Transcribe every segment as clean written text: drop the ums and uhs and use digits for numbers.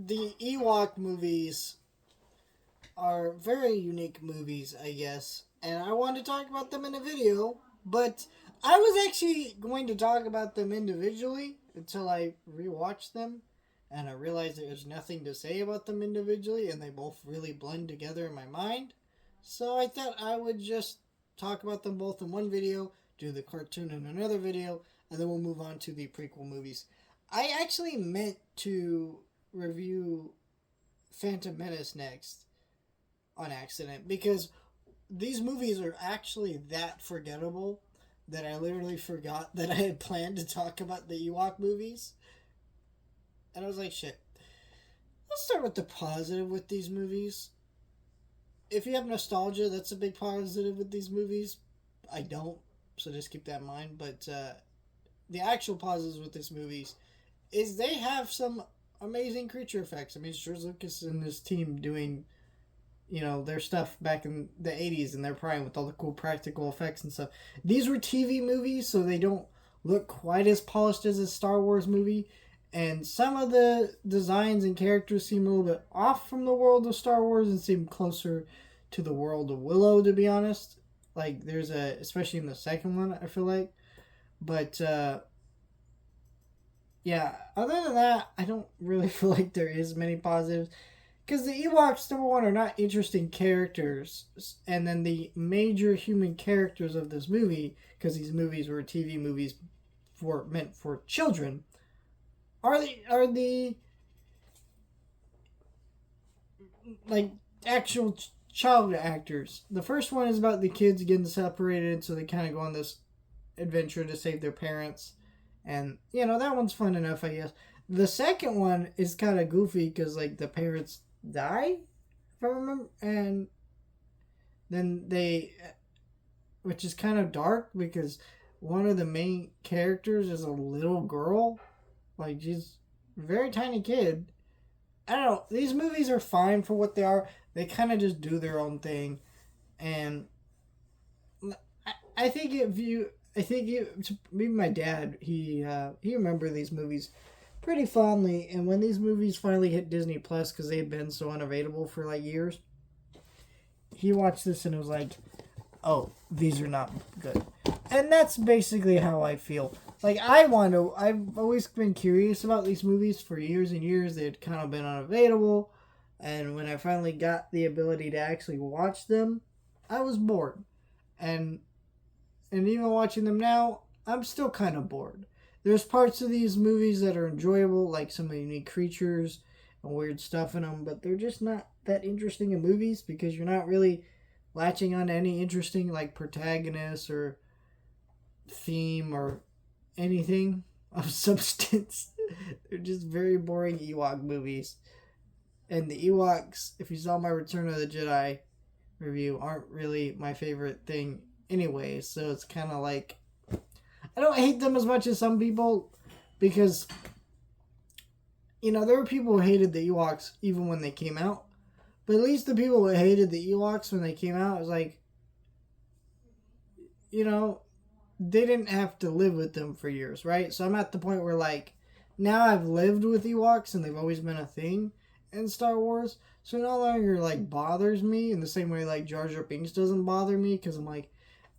the Ewok movies are very unique movies, I guess, and I want to talk about them in a video, but I was actually going to talk about them individually until I rewatched them, and I realized there's nothing to say about them individually, and they both really blend together in my mind. So I thought I would just talk about them both in one video, do the cartoon in another video, and then we'll move on to the prequel movies. I actually meant to review Phantom Menace next on accident because these movies are actually that forgettable that I literally forgot that I had planned to talk about the Ewok movies. And I was like, shit. Let's start with the positive with these movies. If you have nostalgia, that's a big positive with these movies. I don't, so just keep that in mind. But the actual positives with these movies is they have some amazing creature effects. I mean, George Lucas and his team doing, their stuff back in the 80s in their prime with all the cool practical effects and stuff. These were TV movies, so they don't look quite as polished as a Star Wars movie. And some of the designs and characters seem a little bit off from the world of Star Wars and seem closer to the world of Willow, to be honest. Like, especially in the second one, I feel like. But, yeah, other than that, I don't really feel like there is many positives. Because the Ewoks, number one, are not interesting characters. And then the major human characters of this movie, because these movies were TV movies meant for children, are the like actual child actors. The first one is about the kids getting separated, so they kind of go on this adventure to save their parents, and that one's fun enough, I guess. The second one is kind of goofy because like the parents die, if I remember, and then which is kind of dark because one of the main characters is a little girl. Like, she's a very tiny kid. I don't know. These movies are fine for what they are. They kind of just do their own thing. And I think maybe my dad, he remembered these movies pretty fondly. And when these movies finally hit Disney Plus, because they had been so unavailable for like years, he watched this and was like, oh, these are not good. And that's basically how I feel. Like, I've always been curious about these movies for years and years. They had kind of been unavailable. And when I finally got the ability to actually watch them, I was bored. And even watching them now, I'm still kind of bored. There's parts of these movies that are enjoyable, like some of the unique creatures and weird stuff in them, but they're just not that interesting in movies because you're not really latching on to any interesting, like, protagonist or theme or anything of substance. They're just very boring Ewok movies. And the Ewoks, if you saw my Return of the Jedi review, aren't really my favorite thing anyway. So it's kind of like, I don't hate them as much as some people because, there were people who hated the Ewoks even when they came out. But at least the people who hated the Ewoks when they came out, was like, they didn't have to live with them for years, right? So I'm at the point where, like, now I've lived with Ewoks and they've always been a thing in Star Wars. So it no longer, like, bothers me in the same way, like, Jar Jar Binks doesn't bother me because I'm like,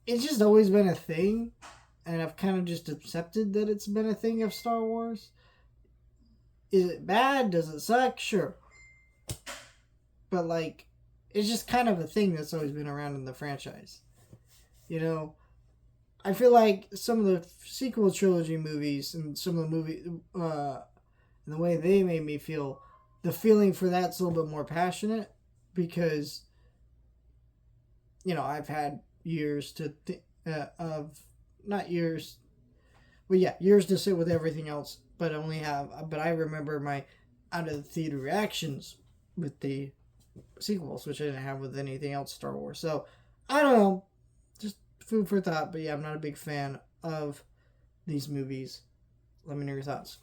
it's just always been a thing. And I've kind of just accepted that it's been a thing of Star Wars. Is it bad? Does it suck? Sure. But, like, it's just kind of a thing that's always been around in the franchise. I feel like some of the sequel trilogy movies and some of the movies, and the way they made me feel, the feeling for that's a little bit more passionate because, I've had years to not years, well, yeah, years to sit with everything else, but I remember my out of the theater reactions with the sequels, which I didn't have with anything else Star Wars. So, I don't know. Just food for thought, but yeah, I'm not a big fan of these movies. Let me know your thoughts.